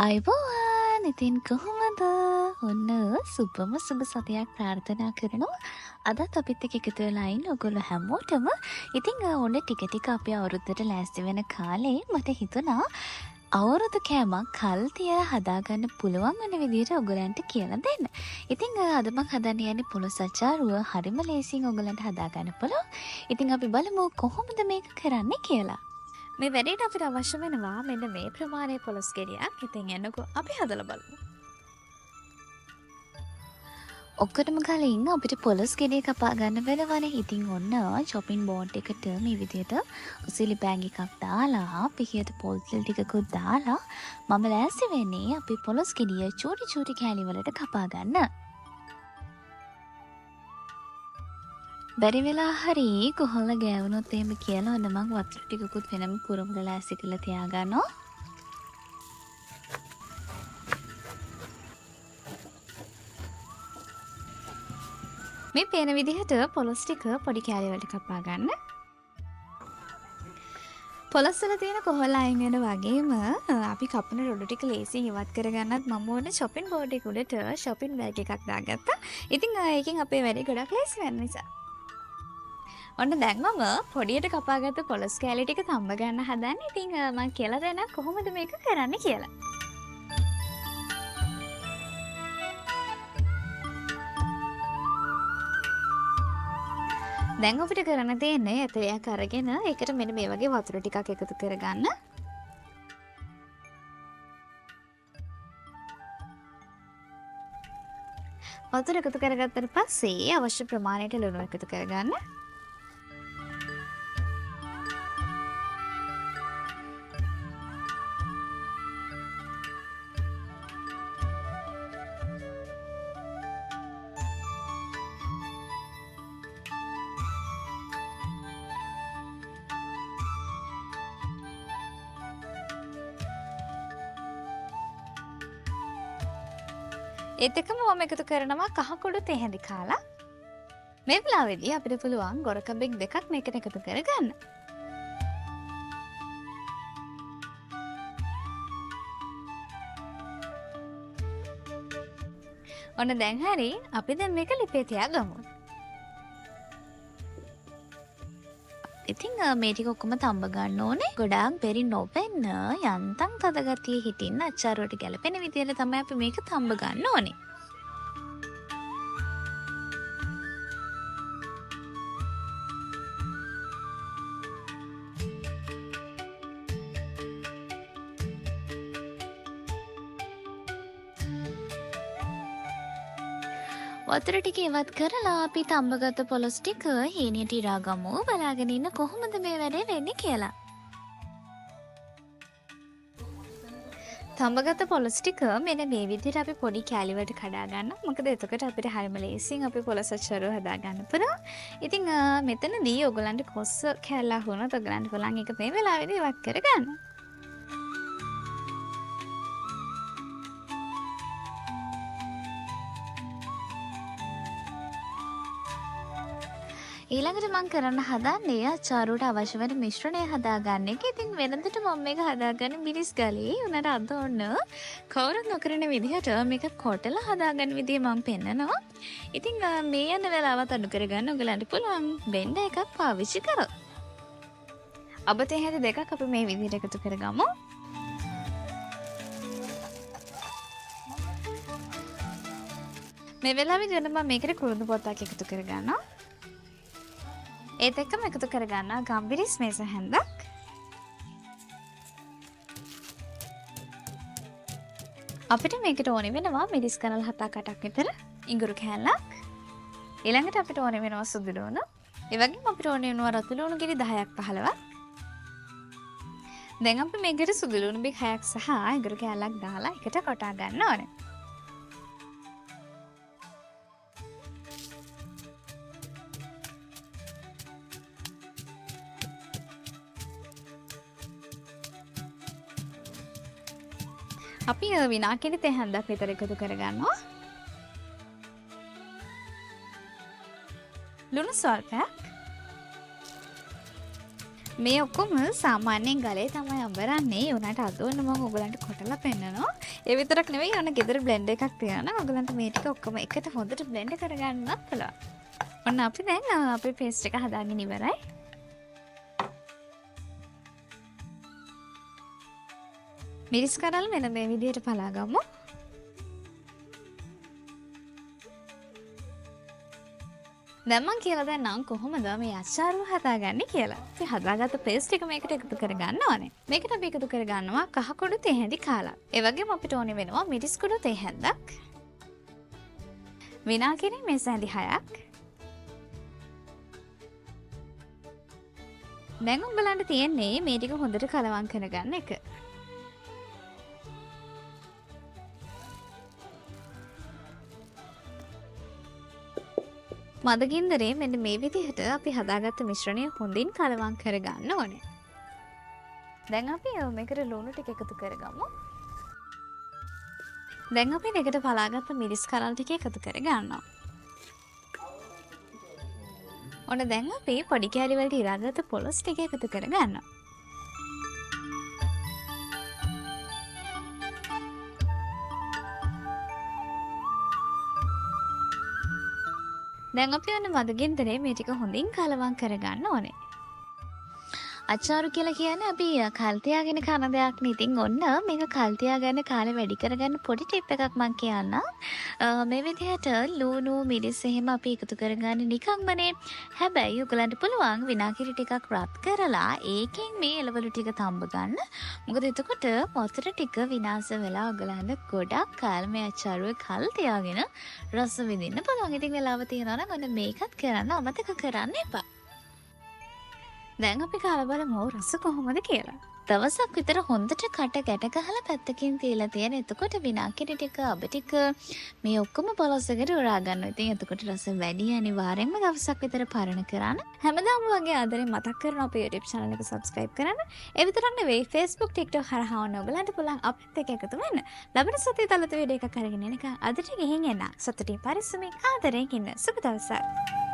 අයිබෝවන් ඉතින් කොහොමද ඔන්න සුබම සුබ සතයක් ප්‍රාර්ථනා කරනවා අදත් අපිත් එක්ක එකතු වෙලා ඉන්න ඔයගොල්ලෝ හැමෝටම ඉතින් ඔන්න ටික ටික අපි අවුරුද්දට ලෑස්ති වෙන කාලේ මට හිතුණා අවුරුදු කෑමක් කල් තියලා හදාගන්න පුළුවන් වෙන විදිහට ඔයගලන්ට කියලා දෙන්න. ඉතින් අද මම හදන්න යන්නේ පොලොස් අචාරුව හරිම ලේසියෙන් ඔයගලන්ට හදාගන්න පුළුවන්. ඉතින් අපි බලමු කොහොමද මේක කරන්නේ කියලා. මේ වැඩේට අපිට අවශ්‍ය වෙනවා මෙන්න මේ ප්‍රමාණයේ පොලොස් ගෙඩියක්. ඉතින් එන්නකෝ අපි හදලා බලමු. ඔක්කොටම කලින් අපිට පොලොස් ගෙඩිය කපා ගන්න වෙනවනේ. ඉතින් ඔන්න චොපින් බෝඩ් එකට මේ විදිහට උසිලි බෑග් එකක් දාලා පිහියට පොල් තෙල් ටිකකුත් දාලා මම ලෑස්ති වෙන්නේ අපි පොලොස් ගෙඩිය චූටි චූටි කෑලි වලට කපා ගන්න. බැරි වෙලා හරි කොහොල්ල ගෑවුනොත් එහෙම කියලා ඔන්න මං වතුර ටිකකුත් වෙනම පුරමුල ලෑස්ති කරලා තියාගන්නවා. මේ පේන විදිහට පොලොස් ටික පොඩි කෑලි වලට කපා ගන්න. පොලොස් වල තියෙන කොහොල්ල අයින් වෙන වගේම අපි කපන රොඩු ටික ලේසියෙන් ඉවත් කරගන්නත් මම ඕන shopping board එක උඩට shopping bag එකක් දාගත්තා. ඉතින් ඒකෙන් අපේ වැඩේ ගොඩක් ලේසි වෙන නිසා. ඔන්න දැන් මම පොඩියට කපාගත්ත පොලොස් කෑලි ටික තම්බ ගන්න හදන්නේ. ඉතින් මම කියලා දෙන්නම් කොහොමද මේක කරන්නේ කියලා. දැන් අපිට කරන්න තියෙන්නේ ඇටයක් අරගෙන ඒකට මෙන්න මේ වගේ වතුර ටිකක් එකතු කරගන්න. වතුර එකතු කරගත්තට පස්සේ අවශ්‍ය ප්‍රමාණයට ලුණු එකතු කරගන්න. ඒත් එක්කම මම එකතු කරනවා කහකුඩු තෙහෙඳි කාලා. මේ වෙලාවේදී අපිට පුළුවන් ගොරකබෙක් දෙකක් මේකට එකතු කරගන්න. ඔන්න දැන් හරි අපි දැන් මේක ලිපේ තියාගමු. ඉතින් මේ ටික ඔක්කොම තඹ ගන්න ඕනේ. ගොඩාක් බෙරි නොවෙන්න යන්තම් තද ගතිය හිටින්න අච්චාරුවට ගැලපෙන විදිහට තමයි අපි මේක තඹ ගන්න ඕනේ. වතුර ටික ඉවත් කරලා අපි තඹගත්ත පොලොස් ටික හීනියට ඉරා ගමු. බලාගෙන ඉන්න කොහොමද මේ වැඩේ වෙන්නේ කියලා. තඹගත්ත පොලොස් ටික මෙන්න මේ විදිහට අපි පොඩි කෑලි වලට කඩා ගන්න. මොකද එතකොට අපිට හරිම ලේසියෙන් අපි පොලොස් අච්චරුව හදා ගන්න පුළුවන්. ඉතින් මෙතනදී ඔයගලන්ට කොස්ස කෑල්ලා වුණොත් ඔයගලන්ට පුළුවන් ඒක මේ වෙලාවේදී ඉවත් කරගන්න. ඊළඟට මම කරන්න හදන්නේ අචාරුවට අවශ්‍ය වෙන මිශ්‍රණය හදාගන්න එක. ඉතින් වෙනදට මම මේක හදාගන්නේ මිරිස් ගලේ. උනට අද ඔන්න කවුරුත් නොකරන විදිහට මේක කොටලා හදාගන්න විදිය මම පෙන්නනවා. ඉතින් මේ යන වෙලාවත් අඩු කරගන්න ඔයගලන්ට පුළුවන් බෙන්ඩ එකක් පාවිච්චි කරොත්. අබ තෙහෙඳි දෙකක් අපි මේ විදිහට එකතු කරගමු. මේ වෙලාවේදී ඔන්න මම මේකට කුරුඳු පොත්තක් එකතු කරගන්නවා. ඒත් එක්කම එකතු කරගන්න ගම්බිරිස් මේස හැන්දක්. අපිට මේකට ඕනේ වෙනවා මිරිස් කනල් 7-8ක් විතර, ඉඟුරු කෑල්ලක්. ඊළඟට අපිට ඕනේ වෙනවා සුදු ලුණු. ඒ වගේම අපිට ඕනේ වෙනවා රතු ලුණු කිරි 10ක් 15ක්. දැන් අපි මේකට සුදු ලුණු බික් 6ක් සහ ඉඟුරු කෑල්ලක් දාලා එකට කොටා ගන්න ඕනේ. අපි විනාඩි තෙහෙන්දක් විතර එකතු කරගන්නවා. ලුණු ස්වල්පයක්. මේ ඔක්කොම සාමාන්‍යයෙන් ගලේ තමයි අඹරන්නේ. ඒ උනාට අද වෙන මම ඔයගලන්ට කොටලා පෙන්නනවා. ඒ විතරක් නෙවෙයි ඔන්න ගෙදර බ්ලෙන්ඩර් එකක් තියනවා. ඔයගලන්ට මේ ටික ඔක්කොම එකට හොඳට බ්ලෙන්ඩ් කරගන්නත් පුළුවන්. ඔන්න අපි දැන් අපේ පේස්ට් එක හදාගෙන ඉවරයි. මිරිස් කරල් මෙන්න මේ විදිහට පලා ගමු. දැන් මම කියලා දැන්නම් කොහොමද මේ අචාරුව හදාගන්නේ කියලා. අපි හදාගත්ත පේස්ට් එක මේකට එකතු කරගන්න ඕනේ. මේකට අපි එකතු කරගන්නවා කහ කුඩු තේ හැඳි කාලක්. ඒ වගේම අපිට ඕනේ වෙනවා මිරිස් කුඩු තේ හැන්දක්. විනාගිරි මේස හැඳි 6ක්. දැන් උඹලන්ට තියෙන්නේ මේ ටික හොඳට කලවම් කරගන්න එක. මදගින්දරේ මෙන්න මේ විදිහට අපි හදාගත්ත මිශ්‍රණය හොඳින් කලවම් කරගන්න ඕනේ. දැන් අපි මේකට ලුණු ටික එකතු කරගමු. දැන් අපි දෙකට පලාගත්ත මිරිස් කරල් ටික එකතු කරගන්නවා. ඔන්න දැන් අපි පොඩි කෑලි වලට ඉරාගත්ත පොලොස් ටික එකතු කරගන්නවා. දැන් අපි ඔන්න මදගින්දරේ මේ ටික හොඳින් කලවම් කරගන්න ඕනේ. අචාරු කියලා කියන්නේ අපි කල් තියාගෙන කන දෙයක් නේ. ඉතින් ඔන්න මේක කල් තියාගන්න කාලේ වැඩි කරගන්න පොඩි ටිප් එකක් මම කියන්නම්. මේ විදිහට ලුණු මිරිස් එහෙම අපි එකතු කරගන්න නිකම්මනේ. හැබැයි ඔයගලන්ට පුළුවන් විනාගිරි ටිකක් රත් කරලා ඒකෙන් මේ එළවලු ටික තඹ ගන්න. මොකද එතකොට වතුර ටික විනාශ වෙලා ඔයගලන්ට ගොඩක් කාල මේ අචාරුවේ කල් තියාගෙන රස විඳින්න පුළුවන්. ඉතින් වෙලාව තියනවා නම් ඔන්න මේකත් කරන්න අමතක කරන්න එපා. දැන් අපි කාලා බලමු රස කොහොමද කියලා. දවසක් විතර හොඳට කට ගැට ගහලා පැත්තකින් තියලා තියෙන. එතකොට විනාගිරි ටික අබ ටික මේ ඔක්කොම පොලොස්සකට උරා ගන්නවා. ඉතින් එතකොට රස වැඩි අනිවාර්යෙන්ම දවසක් විතර පරණ කරන්න. හැමදාම වගේ ආදරෙන් මතක් කරනවා අපේ YouTube channel එක subscribe කරන්න. ඒ විතරක් නෙවෙයි Facebook TikTok හරහා ඔන්න ඔයගලන්ට පුළුවන් අපිත් එක්ක එකතු වෙන්න. ලබන සතියේ තලත වීඩියෝ එකක් අරගෙන එනකන් අදට ගිහින් එන්න. සතුටින් පරිස්සමින් ආදරයෙන් ඉන්න. සුබ දවසක්.